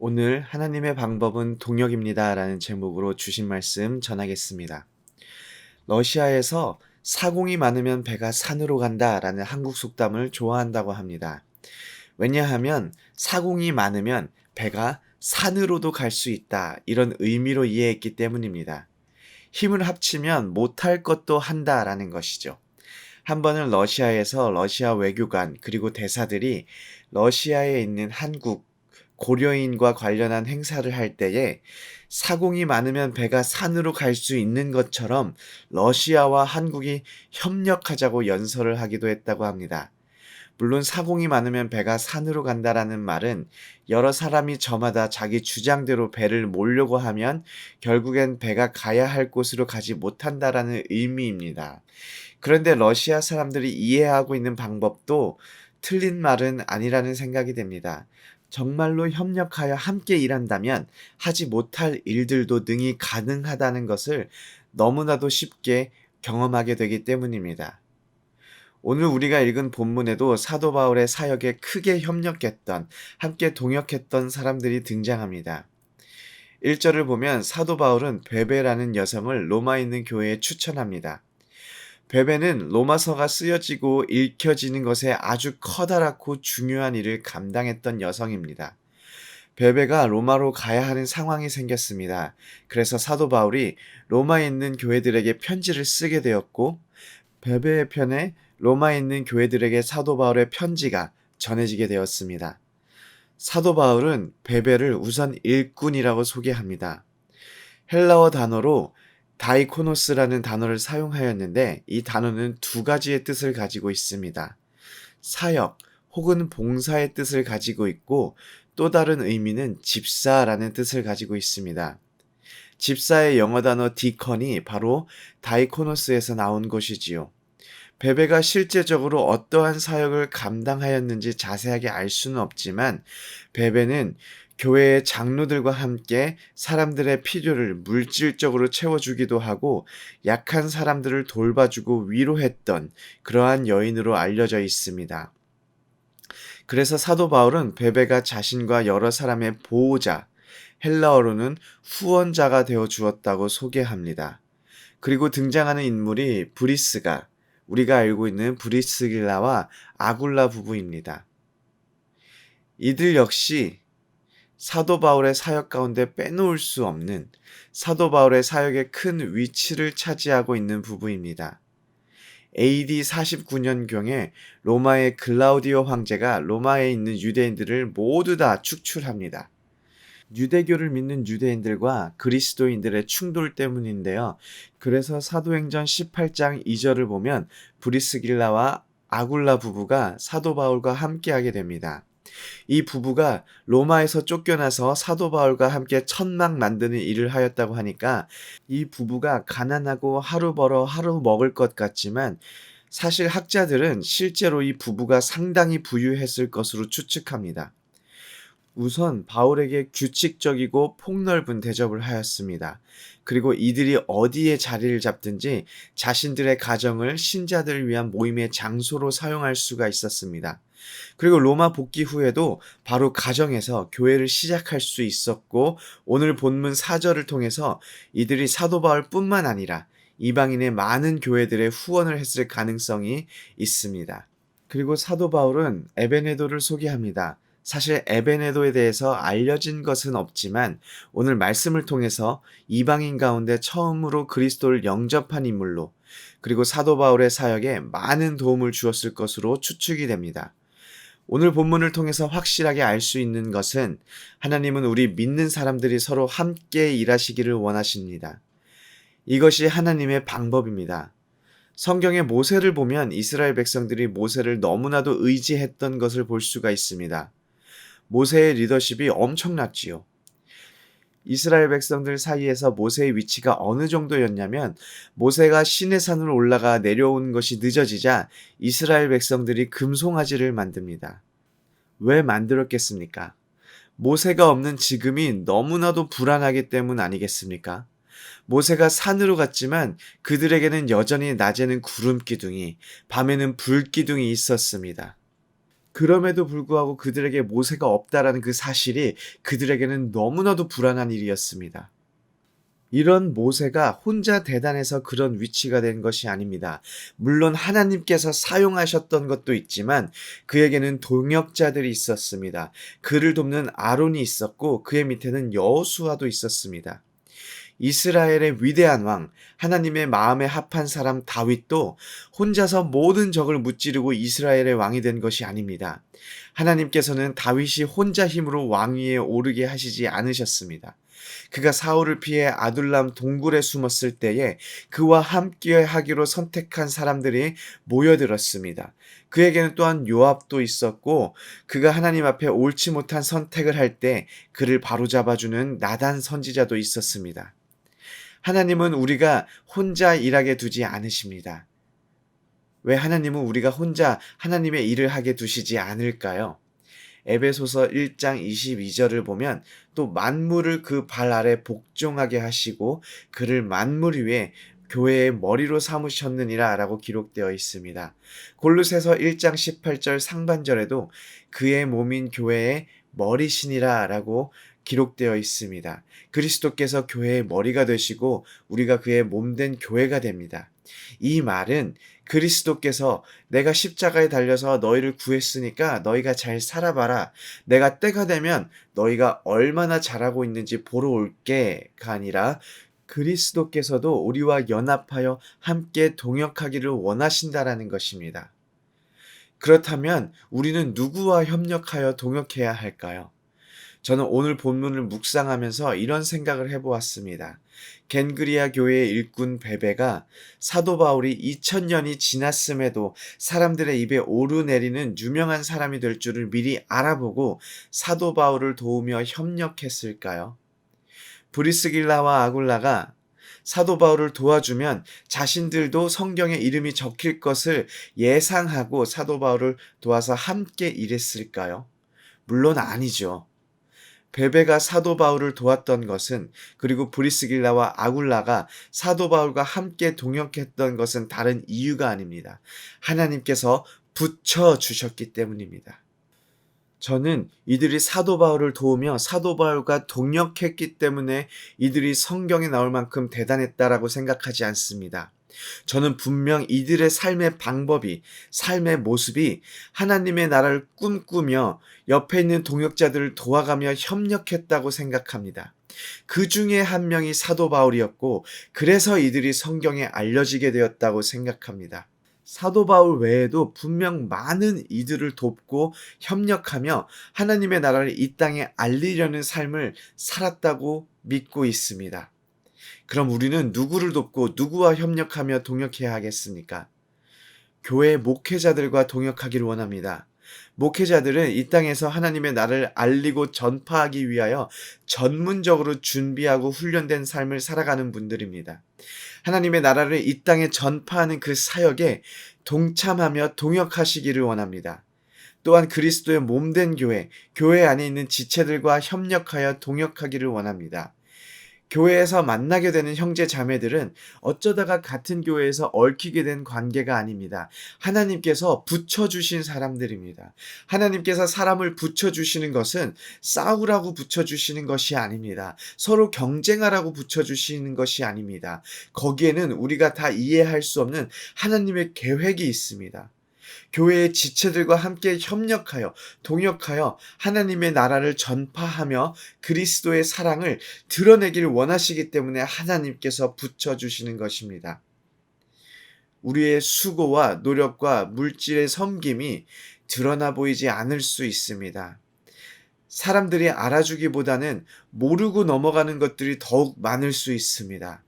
오늘 하나님의 방법은 동역입니다. 라는 제목으로 주신 말씀 전하겠습니다. 러시아에서 사공이 많으면 배가 산으로 간다 라는 한국 속담을 좋아한다고 합니다. 왜냐하면 사공이 많으면 배가 산으로도 갈 수 있다 이런 의미로 이해했기 때문입니다. 힘을 합치면 못할 것도 한다라는 것이죠. 한 번은 러시아에서 러시아 외교관 그리고 대사들이 러시아에 있는 한국 고려인과 관련한 행사를 할 때에 사공이 많으면 배가 산으로 갈 수 있는 것처럼 러시아와 한국이 협력하자고 연설을 하기도 했다고 합니다. 물론 사공이 많으면 배가 산으로 간다라는 말은 여러 사람이 저마다 자기 주장대로 배를 몰려고 하면 결국엔 배가 가야 할 곳으로 가지 못한다라는 의미입니다. 그런데 러시아 사람들이 이해하고 있는 방법도 틀린 말은 아니라는 생각이 됩니다. 정말로 협력하여 함께 일한다면 하지 못할 일들도 능히 가능하다는 것을 너무나도 쉽게 경험하게 되기 때문입니다. 오늘 우리가 읽은 본문에도 사도 바울의 사역에 크게 협력했던, 함께 동역했던 사람들이 등장합니다. 1절을 보면 사도 바울은 베베라는 여성을 로마에 있는 교회에 추천합니다. 베베는 로마서가 쓰여지고 읽혀지는 것에 아주 커다랗고 중요한 일을 감당했던 여성입니다. 베베가 로마로 가야 하는 상황이 생겼습니다. 그래서 사도 바울이 로마에 있는 교회들에게 편지를 쓰게 되었고, 베베의 편에 로마에 있는 교회들에게 사도 바울의 편지가 전해지게 되었습니다. 사도 바울은 베베를 우선 일꾼이라고 소개합니다. 헬라어 단어로 다이코노스라는 단어를 사용하였는데 이 단어는 두 가지의 뜻을 가지고 있습니다. 사역 혹은 봉사의 뜻을 가지고 있고 또 다른 의미는 집사라는 뜻을 가지고 있습니다. 집사의 영어 단어 디컨이 바로 다이코노스에서 나온 것이지요. 베베가 실제적으로 어떠한 사역을 감당하였는지 자세하게 알 수는 없지만 베베는 교회의 장로들과 함께 사람들의 필요를 물질적으로 채워주기도 하고 약한 사람들을 돌봐주고 위로했던 그러한 여인으로 알려져 있습니다. 그래서 사도 바울은 베베가 자신과 여러 사람의 보호자, 헬라어로는 후원자가 되어 주었다고 소개합니다. 그리고 등장하는 인물이 브리스가 우리가 알고 있는 브리스길라와 아굴라 부부입니다. 이들 역시 사도 바울의 사역 가운데 빼놓을 수 없는 사도 바울의 사역에 큰 위치를 차지하고 있는 부부입니다. AD 49년경에 로마의 글라우디오 황제가 로마에 있는 유대인들을 모두 다 축출합니다. 유대교를 믿는 유대인들과 그리스도인들의 충돌 때문인데요. 그래서 사도행전 18장 2절을 보면 브리스길라와 아굴라 부부가 사도 바울과 함께하게 됩니다. 이 부부가 로마에서 쫓겨나서 사도 바울과 함께 천막 만드는 일을 하였다고 하니까 이 부부가 가난하고 하루 벌어 하루 먹을 것 같지만 사실 학자들은 실제로 이 부부가 상당히 부유했을 것으로 추측합니다. 우선 바울에게 규칙적이고 폭넓은 대접을 하였습니다. 그리고 이들이 어디에 자리를 잡든지 자신들의 가정을 신자들을 위한 모임의 장소로 사용할 수가 있었습니다. 그리고 로마 복귀 후에도 바로 가정에서 교회를 시작할 수 있었고 오늘 본문 4절을 통해서 이들이 사도 바울뿐만 아니라 이방인의 많은 교회들의 후원을 했을 가능성이 있습니다. 그리고 사도 바울은 에베네도를 소개합니다. 사실 에베네도에 대해서 알려진 것은 없지만 오늘 말씀을 통해서 이방인 가운데 처음으로 그리스도를 영접한 인물로 그리고 사도 바울의 사역에 많은 도움을 주었을 것으로 추측이 됩니다. 오늘 본문을 통해서 확실하게 알 수 있는 것은 하나님은 우리 믿는 사람들이 서로 함께 일하시기를 원하십니다. 이것이 하나님의 방법입니다. 성경의 모세를 보면 이스라엘 백성들이 모세를 너무나도 의지했던 것을 볼 수가 있습니다. 모세의 리더십이 엄청났지요. 이스라엘 백성들 사이에서 모세의 위치가 어느 정도였냐면 모세가 시내산으로 올라가 내려온 것이 늦어지자 이스라엘 백성들이 금송아지를 만듭니다. 왜 만들었겠습니까? 모세가 없는 지금이 너무나도 불안하기 때문 아니겠습니까? 모세가 산으로 갔지만 그들에게는 여전히 낮에는 구름 기둥이, 밤에는 불 기둥이 있었습니다. 그럼에도 불구하고 그들에게 모세가 없다라는 그 사실이 그들에게는 너무나도 불안한 일이었습니다. 이런 모세가 혼자 대단해서 그런 위치가 된 것이 아닙니다. 물론 하나님께서 사용하셨던 것도 있지만 그에게는 동역자들이 있었습니다. 그를 돕는 아론이 있었고 그의 밑에는 여호수아도 있었습니다. 이스라엘의 위대한 왕, 하나님의 마음에 합한 사람 다윗도 혼자서 모든 적을 무찌르고 이스라엘의 왕이 된 것이 아닙니다. 하나님께서는 다윗이 혼자 힘으로 왕위에 오르게 하시지 않으셨습니다. 그가 사울을 피해 아둘람 동굴에 숨었을 때에 그와 함께 하기로 선택한 사람들이 모여들었습니다. 그에게는 또한 요압도 있었고 그가 하나님 앞에 옳지 못한 선택을 할 때 그를 바로잡아주는 나단 선지자도 있었습니다. 하나님은 우리가 혼자 일하게 두지 않으십니다. 왜 하나님은 우리가 혼자 하나님의 일을 하게 두시지 않을까요? 에베소서 1장 22절을 보면 또 만물을 그 발 아래 복종하게 하시고 그를 만물 위에 교회의 머리로 삼으셨느니라 라고 기록되어 있습니다. 골로새서 1장 18절 상반절에도 그의 몸인 교회의 머리시니라 라고 기록되어 있습니다. 그리스도께서 교회의 머리가 되시고 우리가 그의 몸된 교회가 됩니다. 이 말은 그리스도께서 내가 십자가에 달려서 너희를 구했으니까 너희가 잘 살아봐라. 내가 때가 되면 너희가 얼마나 잘하고 있는지 보러 올게가 아니라 그리스도께서도 우리와 연합하여 함께 동역하기를 원하신다라는 것입니다. 그렇다면 우리는 누구와 협력하여 동역해야 할까요? 저는 오늘 본문을 묵상하면서 이런 생각을 해보았습니다. 겐그리아 교회의 일꾼 베베가 사도 바울이 2000년이 지났음에도 사람들의 입에 오르내리는 유명한 사람이 될 줄을 미리 알아보고 사도 바울을 도우며 협력했을까요? 브리스길라와 아굴라가 사도 바울을 도와주면 자신들도 성경에 이름이 적힐 것을 예상하고 사도 바울을 도와서 함께 일했을까요? 물론 아니죠. 베베가 사도 바울을 도왔던 것은 그리고 브리스길라와 아굴라가 사도 바울과 함께 동역했던 것은 다른 이유가 아닙니다. 하나님께서 붙여 주셨기 때문입니다. 저는 이들이 사도 바울을 도우며 사도 바울과 동역했기 때문에 이들이 성경에 나올 만큼 대단했다라고 생각하지 않습니다. 저는 분명 이들의 삶의 방법이, 삶의 모습이 하나님의 나라를 꿈꾸며 옆에 있는 동역자들을 도와가며 협력했다고 생각합니다. 그 중에 한 명이 사도 바울이었고, 그래서 이들이 성경에 알려지게 되었다고 생각합니다. 사도 바울 외에도 분명 많은 이들을 돕고 협력하며 하나님의 나라를 이 땅에 알리려는 삶을 살았다고 믿고 있습니다. 그럼 우리는 누구를 돕고 누구와 협력하며 동역해야 하겠습니까? 교회 목회자들과 동역하기를 원합니다. 목회자들은 이 땅에서 하나님의 나라를 알리고 전파하기 위하여 전문적으로 준비하고 훈련된 삶을 살아가는 분들입니다. 하나님의 나라를 이 땅에 전파하는 그 사역에 동참하며 동역하시기를 원합니다. 또한 그리스도의 몸된 교회, 교회 안에 있는 지체들과 협력하여 동역하기를 원합니다. 교회에서 만나게 되는 형제 자매들은 어쩌다가 같은 교회에서 얽히게 된 관계가 아닙니다. 하나님께서 붙여주신 사람들입니다. 하나님께서 사람을 붙여주시는 것은 싸우라고 붙여주시는 것이 아닙니다. 서로 경쟁하라고 붙여주시는 것이 아닙니다. 거기에는 우리가 다 이해할 수 없는 하나님의 계획이 있습니다. 교회의 지체들과 함께 협력하여 동역하여 하나님의 나라를 전파하며 그리스도의 사랑을 드러내기를 원하시기 때문에 하나님께서 붙여주시는 것입니다. 우리의 수고와 노력과 물질의 섬김이 드러나 보이지 않을 수 있습니다. 사람들이 알아주기보다는 모르고 넘어가는 것들이 더욱 많을 수 있습니다.